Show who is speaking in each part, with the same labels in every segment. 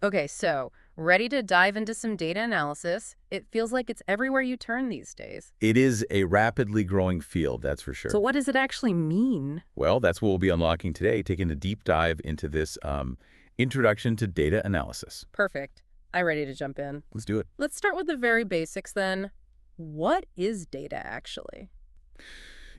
Speaker 1: Okay, so ready to dive into some data analysis. It feels like it's everywhere you turn these days.
Speaker 2: It is a rapidly growing field, that's for
Speaker 1: So
Speaker 2: sure.
Speaker 1: what does it actually mean?
Speaker 2: Well, that's what we'll be unlocking today, taking a deep dive into this introduction to data analysis.
Speaker 1: Perfect. I'm ready to jump in.
Speaker 2: Let's do it.
Speaker 1: Let's start with the very basics then. What is data actually?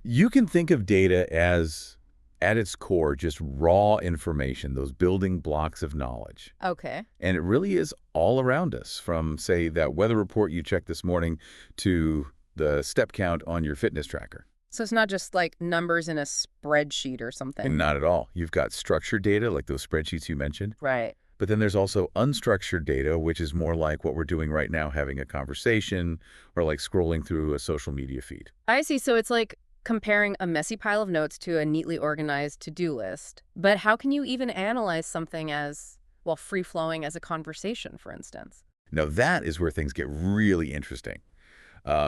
Speaker 2: You can think of data as, at its core, just raw information, those building blocks of knowledge.
Speaker 1: Okay.
Speaker 2: And it really is all around us, from, say, that weather report you checked this morning to the step count on your fitness tracker.
Speaker 1: So it's not just like numbers in a spreadsheet or something.
Speaker 2: And not at all. You've got structured data, like those spreadsheets you mentioned.
Speaker 1: Right.
Speaker 2: But then there's also unstructured data, which is more like what we're doing right now, having a conversation or like scrolling through a social media feed.
Speaker 1: I see. So it's like comparing a messy pile of notes to a neatly organized to-do list. But how can you even analyze something as, well, free-flowing as a conversation, for instance?
Speaker 2: Now, that is where things get really interesting.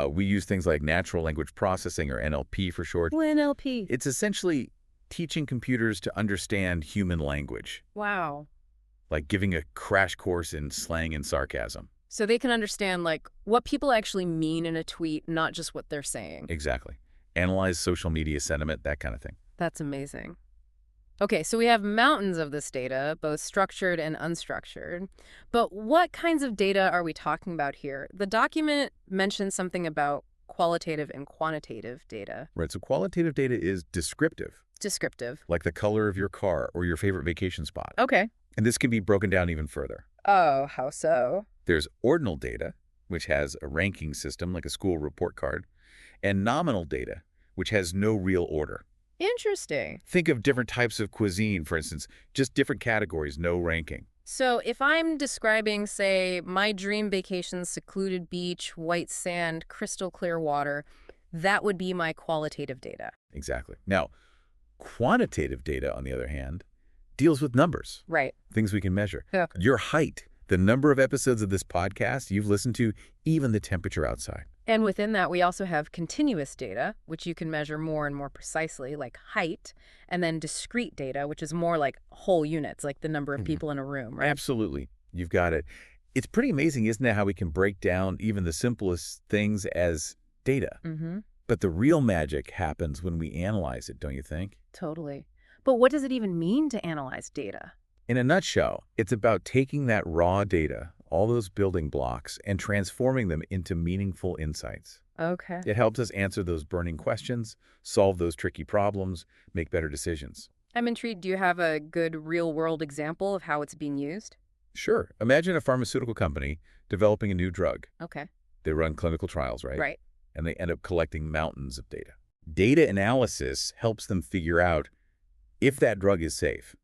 Speaker 2: We use things like natural language processing, or NLP for short.
Speaker 1: NLP.
Speaker 2: It's essentially teaching computers to understand human language,
Speaker 1: Wow.
Speaker 2: like giving a crash course in slang and sarcasm.
Speaker 1: So they can understand, like, what people actually mean in a tweet, not just what they're saying.
Speaker 2: Exactly. Analyze social media sentiment, that kind of thing.
Speaker 1: That's amazing. Okay, so we have mountains of this data, both structured and unstructured. But what kinds of data are we talking about here? The document mentions something about qualitative and quantitative data.
Speaker 2: Right, so qualitative data is descriptive,
Speaker 1: Descriptive.
Speaker 2: like the color of your car or your favorite vacation spot.
Speaker 1: Okay.
Speaker 2: And this can be broken down even further.
Speaker 1: Oh, how so?
Speaker 2: There's ordinal data, which has a ranking system like a school report card, and nominal data, which has no real order.
Speaker 1: Interesting.
Speaker 2: Think of different types of cuisine, for instance, just different categories, no ranking.
Speaker 1: So if I'm describing, say, my dream vacation, secluded beach, white sand, crystal clear water, that would be my qualitative data.
Speaker 2: Exactly. Now, quantitative data, on the other hand, deals with numbers,
Speaker 1: Right.
Speaker 2: things we can measure.
Speaker 1: Yeah.
Speaker 2: Your height, the number of episodes of this podcast you've listened to, even the temperature outside.
Speaker 1: And within that, we also have continuous data, which you can measure more and more precisely, like height, and then discrete data, which is more like whole units, like the number of people in a room, right?
Speaker 2: Absolutely. You've got it. It's pretty amazing, isn't it, how we can break down even the simplest things as data.
Speaker 1: Mm-hmm.
Speaker 2: But the real magic happens when we analyze it, don't you think?
Speaker 1: Totally. But what does it even mean to analyze data?
Speaker 2: In a nutshell, it's about taking that raw data, all those building blocks, and transforming them into meaningful insights.
Speaker 1: Okay.
Speaker 2: It helps us answer those burning questions, solve those tricky problems, make better decisions.
Speaker 1: I'm intrigued. Do you have a good real-world example of how it's being used?
Speaker 2: Sure, imagine a pharmaceutical company developing a new drug.
Speaker 1: Okay.
Speaker 2: They run clinical trials, right?
Speaker 1: Right.
Speaker 2: And they end up collecting mountains of data. Data analysis helps them figure out if that drug is safe,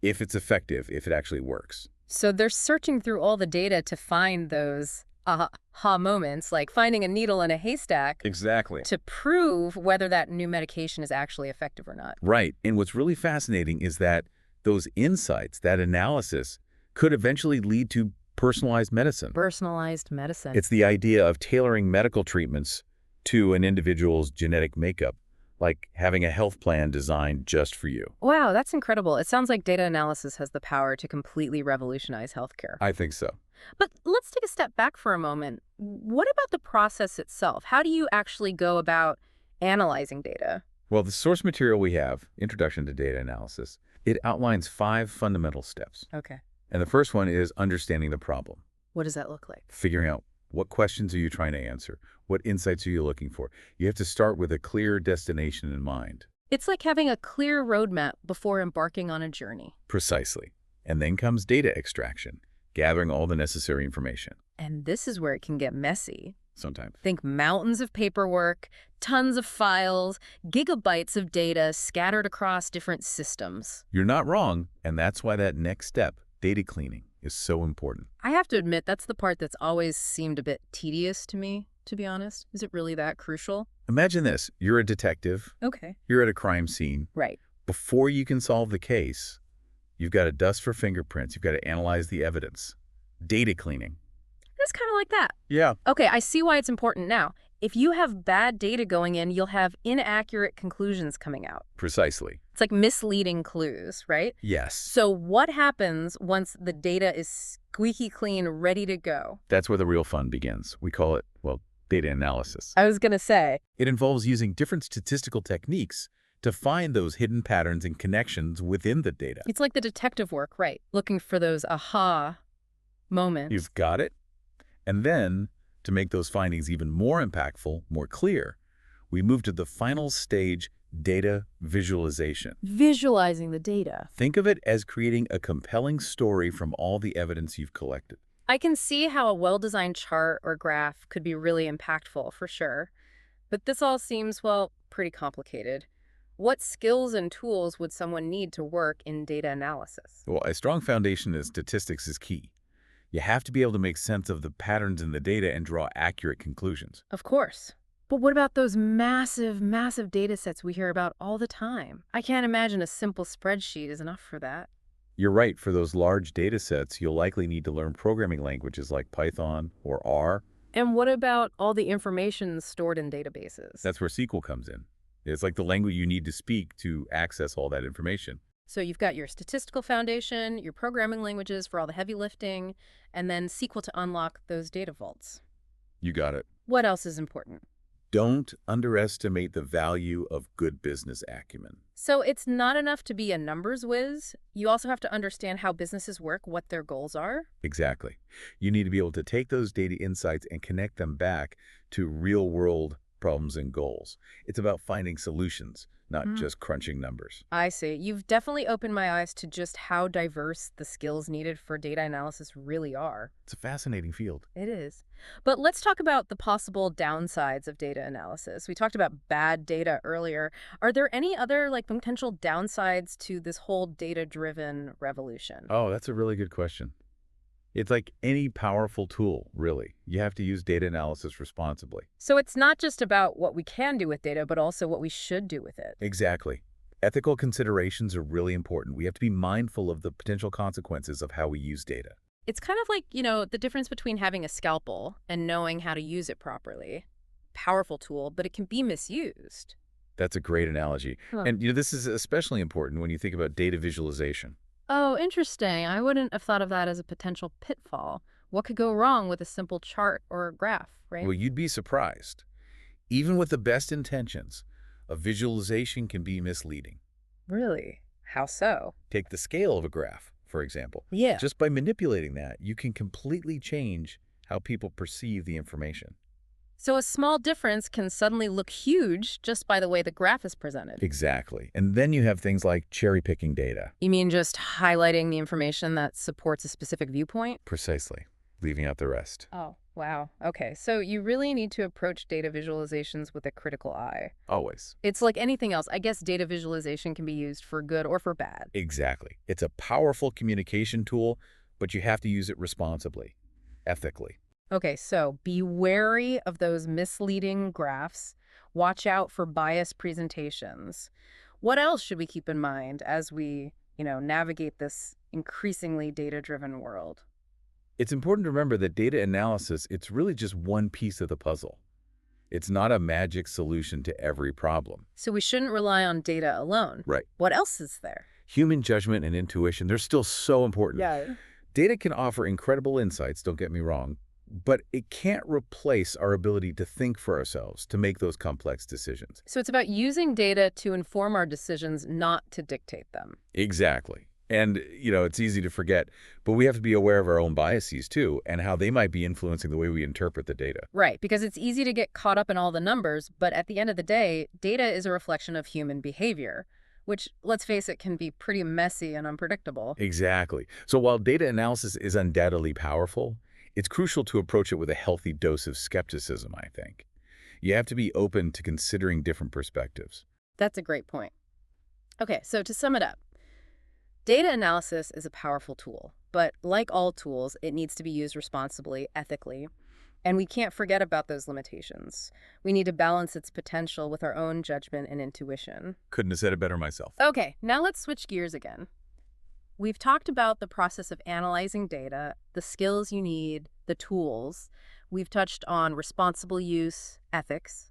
Speaker 2: if it's effective, if it actually works.
Speaker 1: So they're searching through all the data to find those aha moments, like finding a needle in a haystack,
Speaker 2: Exactly.
Speaker 1: to prove whether that new medication is actually effective or not.
Speaker 2: Right. And what's really fascinating is that those insights, that analysis, could eventually lead to personalized medicine.
Speaker 1: Personalized medicine.
Speaker 2: It's the idea of tailoring medical treatments to an individual's genetic makeup, like having a health plan designed just for you.
Speaker 1: Wow, that's incredible. It sounds like data analysis has the power to completely revolutionize healthcare.
Speaker 2: I think so.
Speaker 1: But let's take a step back for a moment. What about the process itself? How do you actually go about analyzing data?
Speaker 2: Well, the source material we have, Introduction to Data Analysis, it outlines 5 fundamental steps.
Speaker 1: Okay.
Speaker 2: And the first one is understanding the problem,
Speaker 1: What does that look like?
Speaker 2: figuring out what questions are you trying to answer, what insights are you looking for. You have to start with a clear destination in mind.
Speaker 1: It's like having a clear roadmap before embarking on a journey.
Speaker 2: Precisely. And then comes data extraction, gathering all the necessary information.
Speaker 1: And this is where it can get messy.
Speaker 2: Sometimes.
Speaker 1: Think mountains of paperwork, tons of files, gigabytes of data scattered across different systems.
Speaker 2: You're not wrong, and that's why that next step, data cleaning, is so important.
Speaker 1: I have to admit, that's the part that's always seemed a bit tedious to me, to be honest. Is it really that crucial?
Speaker 2: Imagine this. You're a detective.
Speaker 1: Okay.
Speaker 2: You're at a crime scene.
Speaker 1: Right.
Speaker 2: Before you can solve the case, you've got to dust for fingerprints. You've got to analyze the evidence. Data cleaning.
Speaker 1: It's kind of like that.
Speaker 2: Yeah.
Speaker 1: Okay, I see why it's important now. If you have bad data going in, you'll have inaccurate conclusions coming out.
Speaker 2: Precisely.
Speaker 1: It's It's like misleading clues, right?
Speaker 2: Yes.
Speaker 1: So what happens once the data is squeaky clean, ready to go?
Speaker 2: That's where the real fun begins. We call it, well, data analysis.
Speaker 1: I was going to say,
Speaker 2: It involves using different statistical techniques to find those hidden patterns and connections within the data.
Speaker 1: it's like the detective work, right? Looking for those aha moments.
Speaker 2: You've got it. And then, to make those findings even more impactful, more clear, we move to the final stage, data visualization.
Speaker 1: Visualizing the data.
Speaker 2: Think of it as creating a compelling story from all the evidence you've collected.
Speaker 1: I can see how a well-designed chart or graph could be really impactful, for sure. But this all seems, well, pretty complicated. What skills and tools would someone need to work in data analysis?
Speaker 2: Well, a strong foundation in statistics is key. You have to be able to make sense of the patterns in the data and draw accurate conclusions.
Speaker 1: Of course. But what about those massive, massive data sets we hear about all the time? I can't imagine a simple spreadsheet is enough for that.
Speaker 2: You're right, for those large data sets, you'll likely need to learn programming languages like Python or R.
Speaker 1: And what about all the information stored in databases?
Speaker 2: That's where SQL comes in. It's like the language you need to speak to access all that information.
Speaker 1: So you've got your statistical foundation, your programming languages for all the heavy lifting, and then SQL to unlock those data vaults.
Speaker 2: You got it.
Speaker 1: What else is important?
Speaker 2: Don't underestimate the value of good business acumen.
Speaker 1: So it's not enough to be a numbers whiz. You also have to understand how businesses work, what their goals are.
Speaker 2: Exactly. You need to be able to take those data insights and connect them back to real-world problems and goals. It's about finding solutions, not just crunching numbers.
Speaker 1: I see. You've definitely opened my eyes to just how diverse the skills needed for data analysis really are.
Speaker 2: It's a fascinating field.
Speaker 1: It is. But let's talk about the possible downsides of data analysis. We talked about bad data earlier. Are there any other potential downsides to this whole data-driven revolution?
Speaker 2: Oh, that's a really good question. It's like any powerful tool, really. You have to use data analysis responsibly.
Speaker 1: So it's not just about what we can do with data, but also what we should do with it.
Speaker 2: Exactly. Ethical considerations are really important. We have to be mindful of the potential consequences of how we use data.
Speaker 1: It's kind of like, the difference between having a scalpel and knowing how to use it properly. Powerful tool, but it can be misused.
Speaker 2: That's a great analogy.
Speaker 1: Huh.
Speaker 2: And this is especially important when you think about data visualization.
Speaker 1: Oh, interesting. I wouldn't have thought of that as a potential pitfall. What could go wrong with a simple chart or a graph, right?
Speaker 2: Well, you'd be surprised. Even with the best intentions, a visualization can be misleading.
Speaker 1: Really? How so?
Speaker 2: Take the scale of a graph, for example.
Speaker 1: Yeah.
Speaker 2: Just by manipulating that, you can completely change how people perceive the information.
Speaker 1: So a small difference can suddenly look huge just by the way the graph is presented.
Speaker 2: Exactly. And then you have things like cherry-picking data.
Speaker 1: You mean just highlighting the information that supports a specific viewpoint?
Speaker 2: Precisely. Leaving out the rest.
Speaker 1: Oh, wow. Okay, so you really need to approach data visualizations with a critical eye.
Speaker 2: Always.
Speaker 1: It's like anything else. I guess data visualization can be used for good or for bad.
Speaker 2: Exactly. It's a powerful communication tool, but you have to use it responsibly, ethically.
Speaker 1: Okay, so be wary of those misleading graphs. Watch out for biased presentations. What else should we keep in mind as we, navigate this increasingly data-driven world?
Speaker 2: It's important to remember that data analysis, it's really just one piece of the puzzle. It's not a magic solution to every problem.
Speaker 1: So we shouldn't rely on data alone.
Speaker 2: Right.
Speaker 1: What else is there?
Speaker 2: Human judgment and intuition, they're still so important.
Speaker 1: Yeah.
Speaker 2: Data can offer incredible insights, don't get me wrong, but it can't replace our ability to think for ourselves, to make those complex decisions.
Speaker 1: So it's about using data to inform our decisions, not to dictate them.
Speaker 2: Exactly. And, it's easy to forget, but we have to be aware of our own biases, too, and how they might be influencing the way we interpret the data.
Speaker 1: Right, because it's easy to get caught up in all the numbers, but at the end of the day, data is a reflection of human behavior, which, let's face it, can be pretty messy and unpredictable.
Speaker 2: Exactly. So while data analysis is undoubtedly powerful, it's crucial to approach it with a healthy dose of skepticism, I think. You have to be open to considering different perspectives.
Speaker 1: That's a great point. Okay, so to sum it up, data analysis is a powerful tool, but like all tools, it needs to be used responsibly, ethically, and we can't forget about those limitations. We need to balance its potential with our own judgment and intuition.
Speaker 2: Couldn't have said it better myself.
Speaker 1: Okay, now let's switch gears again. We've talked about the process of analyzing data, the skills you need, the tools. We've touched on responsible use, ethics.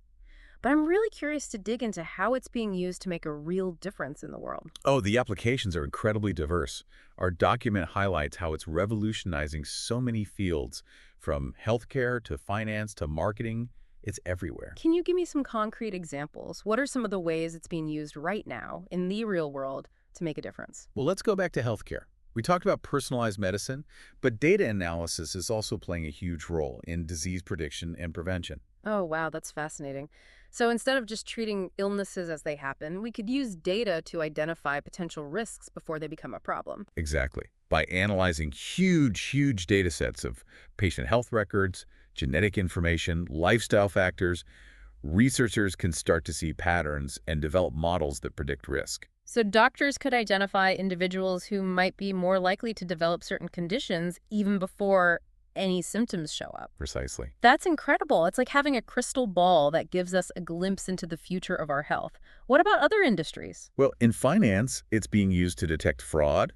Speaker 1: but I'm really curious to dig into how it's being used to make a real difference in the world.
Speaker 2: Oh, the applications are incredibly diverse. Our document highlights how it's revolutionizing so many fields, from healthcare to finance to marketing. It's everywhere.
Speaker 1: Can you give me some concrete examples? What are some of the ways it's being used right now in the real world to make a difference?
Speaker 2: Well, let's go back to healthcare. We talked about personalized medicine, but data analysis is also playing a huge role in disease prediction and prevention.
Speaker 1: Oh, wow, that's fascinating. So instead of just treating illnesses as they happen, we could use data to identify potential risks before they become a problem.
Speaker 2: Exactly. By analyzing huge data sets of patient health records, genetic information, lifestyle factors, researchers can start to see patterns and develop models that predict risk.
Speaker 1: So doctors could identify individuals who might be more likely to develop certain conditions even before any symptoms show up.
Speaker 2: Precisely.
Speaker 1: That's incredible. It's like having a crystal ball that gives us a glimpse into the future of our health. What about other industries?
Speaker 2: Well, in finance, it's being used to detect fraud,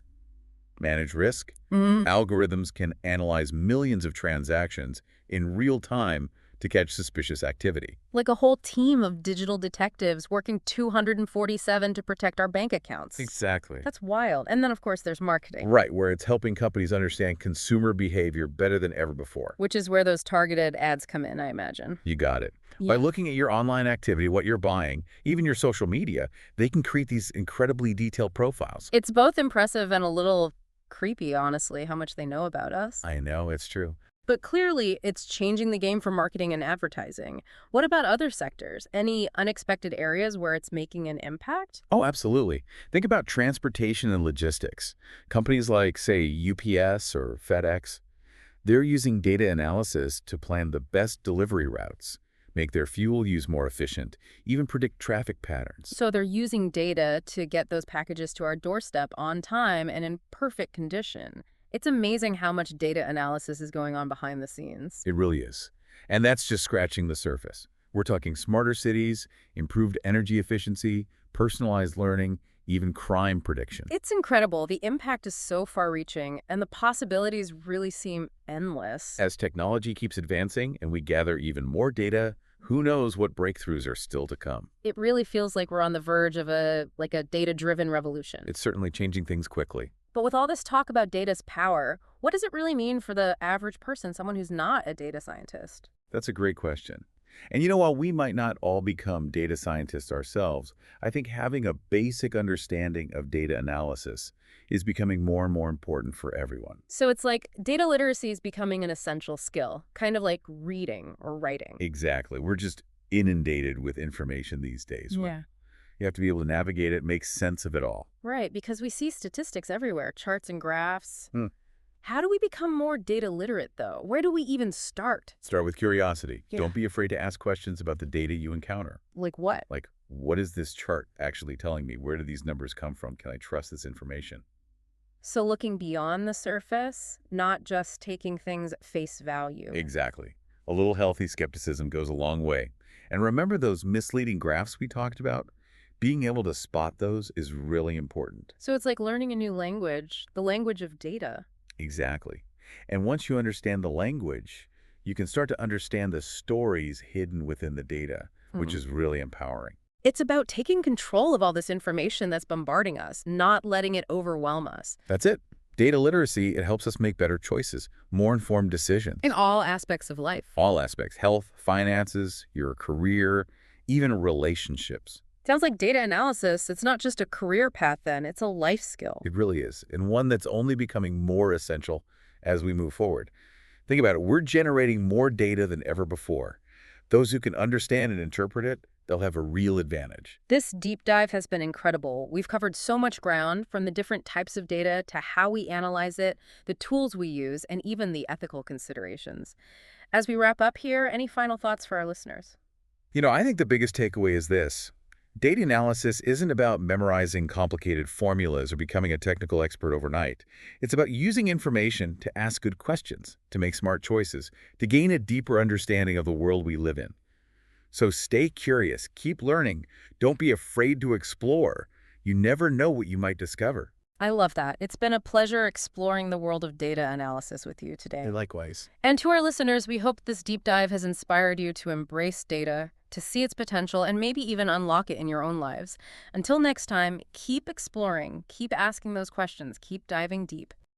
Speaker 2: manage risk.
Speaker 1: Mm.
Speaker 2: Algorithms can analyze millions of transactions in real time to catch suspicious activity.
Speaker 1: Like a whole team of digital detectives working 247 to protect our bank accounts.
Speaker 2: Exactly.
Speaker 1: That's wild. And then, of course, there's marketing,
Speaker 2: Right, where it's helping companies understand consumer behavior better than ever before.
Speaker 1: which is where those targeted ads come in, I imagine.
Speaker 2: You got it. By
Speaker 1: Yeah.
Speaker 2: looking at your online activity, what you're buying, even your social media, they can create these incredibly detailed profiles.
Speaker 1: It's both impressive and a little creepy, honestly, how much they know about us.
Speaker 2: I know, it's true.
Speaker 1: But clearly, it's changing the game for marketing and advertising. What about other sectors? Any unexpected areas where it's making an impact?
Speaker 2: Oh, absolutely. Think about transportation and logistics. Companies like, say, UPS or FedEx, they're using data analysis to plan the best delivery routes, make their fuel use more efficient, even predict traffic patterns.
Speaker 1: So they're using data to get those packages to our doorstep on time and in perfect condition. It's amazing how much data analysis is going on behind the scenes.
Speaker 2: It really is. And that's just scratching the surface. We're talking smarter cities, improved energy efficiency, personalized learning, even crime prediction.
Speaker 1: It's incredible. The impact is so far-reaching, and the possibilities really seem endless.
Speaker 2: As technology keeps advancing and we gather even more data, who knows what breakthroughs are still to come.
Speaker 1: It really feels like we're on the verge of a data-driven revolution.
Speaker 2: It's certainly changing things quickly.
Speaker 1: But with all this talk about data's power, what does it really mean for the average person, someone who's not a data scientist?
Speaker 2: That's a great question. And while we might not all become data scientists ourselves, I think having a basic understanding of data analysis is becoming more and more important for everyone.
Speaker 1: So it's like data literacy is becoming an essential skill, kind of like reading or writing.
Speaker 2: Exactly. We're just inundated with information these days.
Speaker 1: Yeah.
Speaker 2: You have to be able to navigate it, make sense of it all.
Speaker 1: Right, because we see statistics everywhere, charts and graphs.
Speaker 2: Hmm.
Speaker 1: How do we become more data literate, though? Where do we even start?
Speaker 2: Start with curiosity.
Speaker 1: Yeah.
Speaker 2: Don't be afraid to ask questions about the data you encounter.
Speaker 1: Like what?
Speaker 2: Like, what is this chart actually telling me? Where do these numbers come from? Can I trust this information?
Speaker 1: So looking beyond the surface, not just taking things at face value.
Speaker 2: Exactly. A little healthy skepticism goes a long way. And remember those misleading graphs we talked about? Being able to spot those is really important.
Speaker 1: So it's like learning a new language, the language of data.
Speaker 2: Exactly. And once you understand the language, you can start to understand the stories hidden within the data, which is really empowering.
Speaker 1: It's about taking control of all this information that's bombarding us, not letting it overwhelm us.
Speaker 2: That's it. Data literacy, it helps us make better choices, more informed decisions.
Speaker 1: In all aspects of life.
Speaker 2: All aspects, health, finances, your career, even relationships.
Speaker 1: Sounds like data analysis, it's not just a career path then, it's a life skill.
Speaker 2: It really is, and one that's only becoming more essential as we move forward. Think about it. We're generating more data than ever before. Those who can understand and interpret it, they'll have a real advantage.
Speaker 1: This deep dive has been incredible. We've covered so much ground, from the different types of data to how we analyze it, the tools we use, and even the ethical considerations. As we wrap up here, any final thoughts for our listeners?
Speaker 2: I think the biggest takeaway is this. Data analysis isn't about memorizing complicated formulas or becoming a technical expert overnight. It's about using information to ask good questions, to make smart choices, to gain a deeper understanding of the world we live in. So stay curious, keep learning, don't be afraid to explore. You never know what you might discover.
Speaker 1: I love that. It's been a pleasure exploring the world of data analysis with you today.
Speaker 2: Likewise.
Speaker 1: And to our listeners, we hope this deep dive has inspired you to embrace data, to see its potential and maybe even unlock it in your own lives. Until next time, keep exploring, keep asking those questions, keep diving deep.